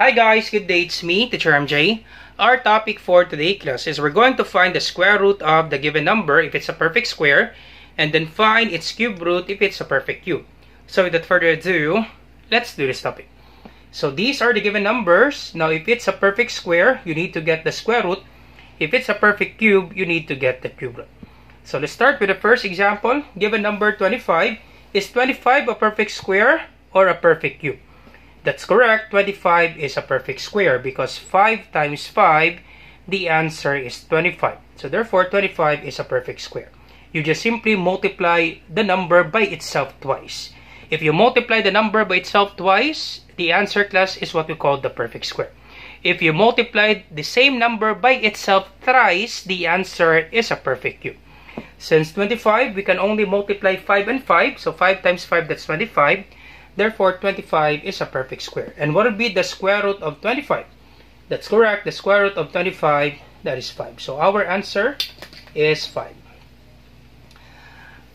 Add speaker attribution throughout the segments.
Speaker 1: Hi guys, good day, it's me, Teacher MJ. Our topic for today class is we're going to find the square root of the given number if it's a perfect square, and then find its cube root if it's a perfect cube. So without further ado, let's do this topic. So these are the given numbers. Now if it's a perfect square, you need to get the square root. If it's a perfect cube, you need to get the cube root. So let's start with the first example. Given number 25. Is 25 a perfect square or a perfect cube? That's correct. 25 is a perfect square because 5 times 5, the answer is 25. So therefore, 25 is a perfect square. You just simply multiply the number by itself twice. If you multiply the number by itself twice, the answer, class, is what we call the perfect square. If you multiply the same number by itself thrice, the answer is a perfect cube. Since 25, we can only multiply 5 and 5. So 5 times 5, that's 25. Therefore, 25 is a perfect square. And what would be the square root of 25? That's correct. The square root of 25, that is 5. So our answer is 5.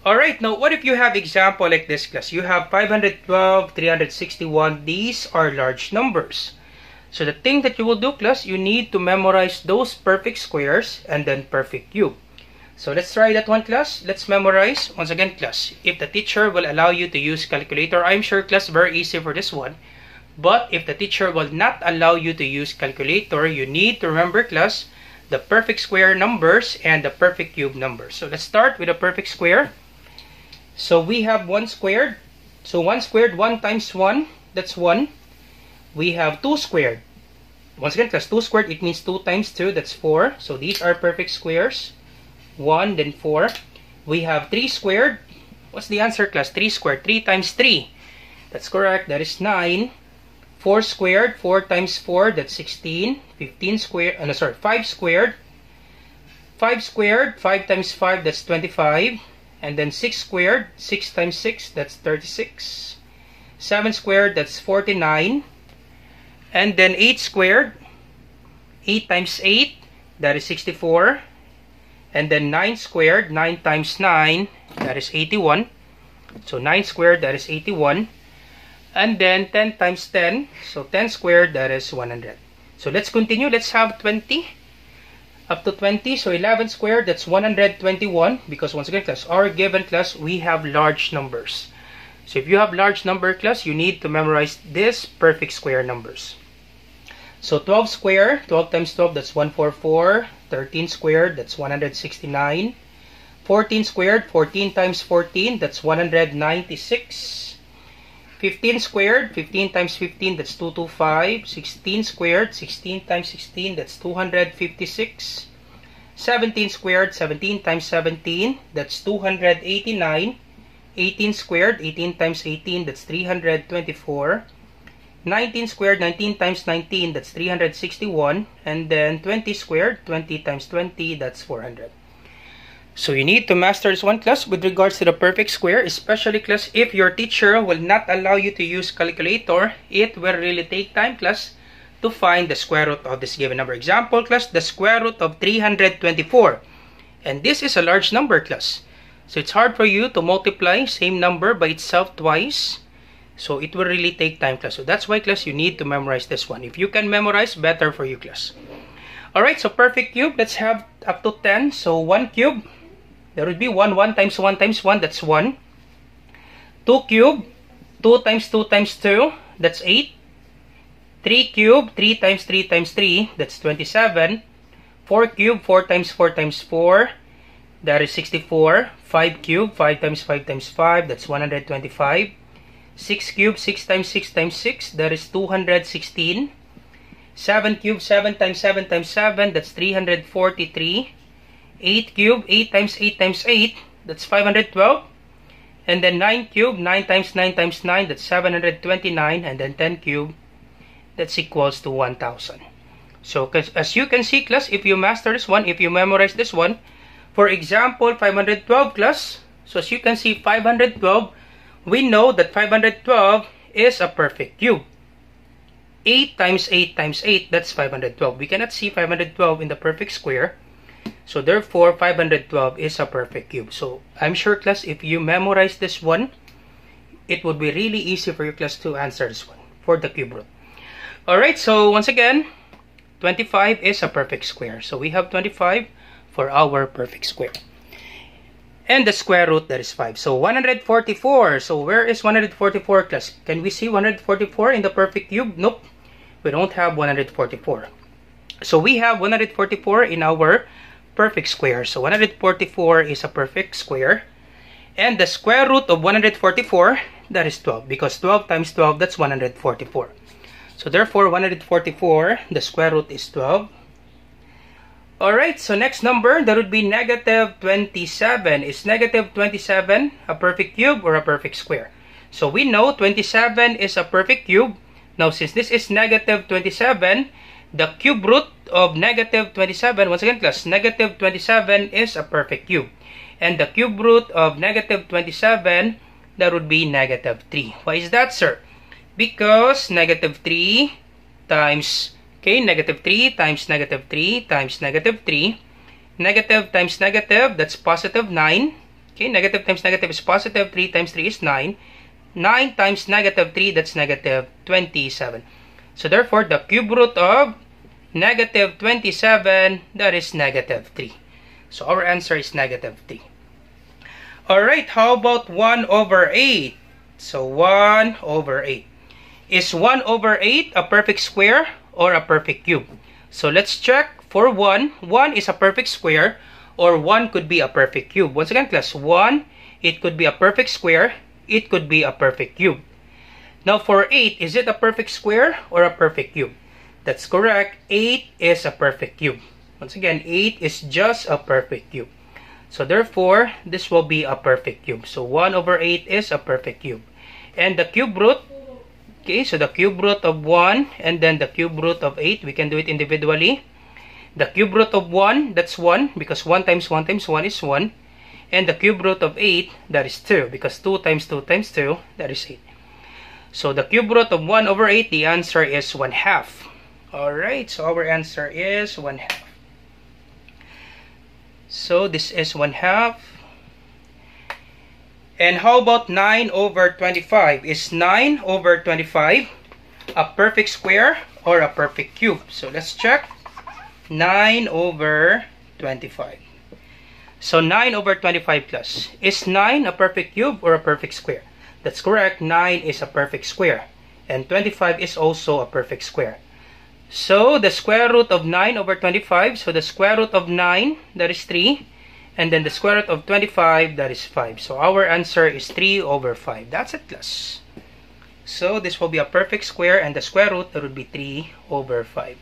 Speaker 1: Alright, now what if you have example like this, class? You have 512, 361. These are large numbers. So the thing that you will do, class, you need to memorize those perfect squares and then perfect cube. So let's try that one, class. Let's memorize. Once again, class, if the teacher will allow you to use calculator, I'm sure, class, very easy for this one. But if the teacher will not allow you to use calculator, you need to remember, class, the perfect square numbers and the perfect cube numbers. So let's start with a perfect square. So we have 1 squared. So 1 squared, 1 times 1, that's 1. We have 2 squared. Once again, class, 2 squared, it means 2 times 2, that's 4. So these are perfect squares. 1, then 4. We have 3 squared. What's the answer, class? 3 squared. 3 times 3. That's correct. That is 9. 4 squared. 4 times 4. That's 16. 15 squared. 5 squared. 5 squared. 5 times 5. That's 25. And then 6 squared. 6 times 6. That's 36. 7 squared. That's 49. And then 8 squared. 8 times 8. That is 64. And then 9 squared, 9 times 9, that is 81. So 9 squared, that is 81. And then 10 times 10, so 10 squared, that is 100. So let's continue. Let's have 20 up to 20. So 11 squared, that's 121. Because once again, class, our given, class, we have large numbers. So if you have large number, class, you need to memorize this perfect square numbers. So 12 square, 12 times 12, that's 144. 13 squared, that's 169. 14 squared, 14 times 14, that's 196. 15 squared, 15 times 15, that's 225. 16 squared, 16 times 16, that's 256. 17 squared, 17 times 17, that's 289. 18 squared, 18 times 18, that's 324. 19 squared, 19 times 19, that's 361. And then 20 squared, 20 times 20, that's 400. So you need to master this one, class, with regards to the perfect square, especially, class, if your teacher will not allow you to use calculator, it will really take time, class, to find the square root of this given number. Example, class, the square root of 324. And this is a large number, class. So it's hard for you to multiply same number by itself twice. So it will really take time, class. So that's why, class, you need to memorize this one. If you can memorize, better for you, class. Alright, so perfect cube. Let's have up to 10. So 1 cube, there would be 1. 1 times 1 times 1, that's 1. 2 cube, 2 times 2 times 2, that's 8. 3 cube, 3 times 3 times 3, that's 27. 4 cube, 4 times 4 times 4, that is 64. 5 cube, 5 times 5 times 5, that's 125. 6 cube, 6 times 6 times 6, that is 216. 7 cube, 7 times 7 times 7, that's 343. 8 cube, 8 times 8 times 8, that's 512. And then 9 cube, 9 times 9 times 9, that's 729. And then 10 cube, that's equals to 1000. So as you can see, class, if you master this one, if you memorize this one, for example, 512, class, so as you can see, 512, we know that 512 is a perfect cube. 8 times 8 times 8, that's 512. We cannot see 512 in the perfect square. So therefore, 512 is a perfect cube. So I'm sure, class, if you memorize this one, it would be really easy for your class to answer this one for the cube root. Alright, so once again, 25 is a perfect square. So we have 25 for our perfect square. And the square root, that is 5. So 144. So where is 144, class? Can we see 144 in the perfect cube? Nope. We don't have 144. So we have 144 in our perfect square. So 144 is a perfect square. And the square root of 144, that is 12. Because 12 times 12, that's 144. So therefore, 144, the square root is 12. Alright, so next number, that would be negative 27. Is negative 27 a perfect cube or a perfect square? So we know 27 is a perfect cube. Now, since this is negative 27, the cube root of negative 27, once again class, negative 27 is a perfect cube. And the cube root of negative 27, that would be negative 3. Why is that, sir? Because negative 3 times, okay, negative 3 times negative 3 times negative 3. Negative times negative, that's positive 9. Okay, negative times negative is positive. 3 times 3 is 9. 9 times negative 3, that's negative 27. So therefore, the cube root of negative 27, that is negative 3. So our answer is negative 3. Alright, how about 1 over 8? So 1 over 8. Is 1 over 8 a perfect square or a perfect cube? So let's check for 1. 1 is a perfect square or 1 could be a perfect cube. Once again, class, 1, it could be a perfect square, it could be a perfect cube. Now for 8, is it a perfect square or a perfect cube? That's correct. 8 is a perfect cube. Once again, 8 is just a perfect cube. So therefore, this will be a perfect cube. So 1 over 8 is a perfect cube. And the cube root, okay, so the cube root of 1 and then the cube root of 8, we can do it individually. The cube root of 1, that's 1, because 1 times 1 times 1 is 1. And the cube root of 8, that is 2, because 2 times 2 times 2, that is 8. So the cube root of 1 over 8, the answer is 1/2. Alright, so our answer is 1/2. So this is 1/2. And how about 9 over 25? Is 9 over 25 a perfect square or a perfect cube? So let's check. 9 over 25. So 9 over 25 plus. Is 9 a perfect cube or a perfect square? That's correct. 9 is a perfect square. And 25 is also a perfect square. So the square root of 9 over 25. So the square root of 9, that is 3. And then the square root of 25, that is 5. So our answer is 3 over 5. That's it, class. So this will be a perfect square, and the square root, that would be 3 over 5.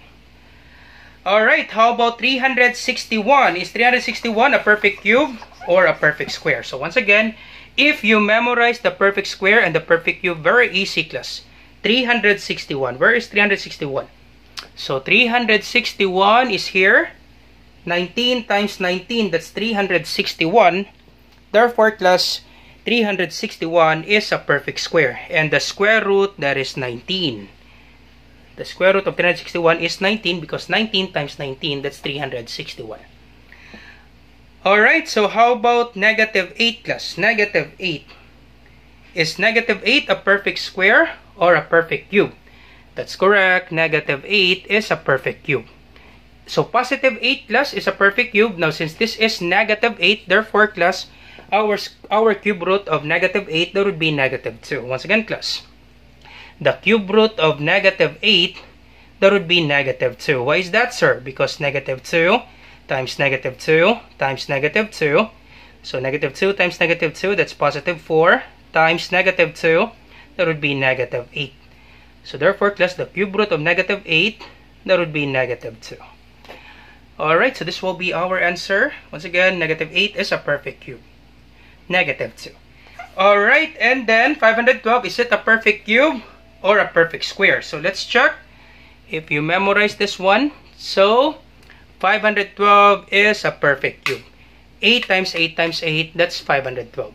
Speaker 1: Alright, how about 361? Is 361 a perfect cube or a perfect square? So once again, if you memorize the perfect square and the perfect cube, very easy, class. 361. Where is 361? So 361 is here. 19 times 19, that's 361. Therefore, class, 361 is a perfect square. And the square root, that is 19. The square root of 361 is 19 because 19 times 19, that's 361. Alright, so how about negative 8, class? Negative 8. Is negative 8 a perfect square or a perfect cube? That's correct. Negative 8 is a perfect cube. So positive 8 class is a perfect cube. Now since this is negative 8, therefore class, our cube root of negative 8, that would be negative 2. Once again class, the cube root of negative 8, that would be negative 2. Why is that, sir? Because negative 2 times negative 2 times negative 2. So negative 2 times negative 2, that's positive 4, times negative 2, that would be negative 8. So therefore class, the cube root of negative 8, that would be negative 2. Alright, so this will be our answer. Once again, negative 8 is a perfect cube. Negative 2. Alright, and then 512, is it a perfect cube or a perfect square? So let's check if you memorize this one. So 512 is a perfect cube. 8 times 8 times 8, that's 512.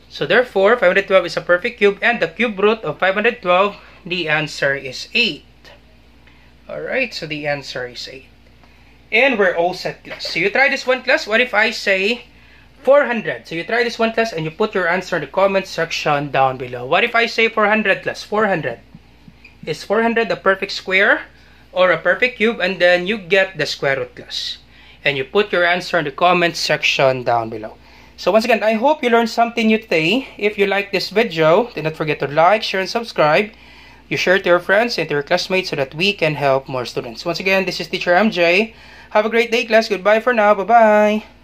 Speaker 1: So therefore, 512 is a perfect cube, and the cube root of 512, the answer is 8. Alright, so the answer is 8. And we're all set, class. So you try this one, class. What if I say 400? So you try this one, class, and you put your answer in the comment section down below. What if I say 400, class? 400. Is 400 a perfect square or a perfect cube? And then you get the square root, class. And you put your answer in the comment section down below. So once again, I hope you learned something new today. If you like this video, do not forget to like, share, and subscribe. You share it to your friends and to your classmates so that we can help more students. Once again, this is Teacher MJ. Have a great day, class. Goodbye for now. Bye-bye.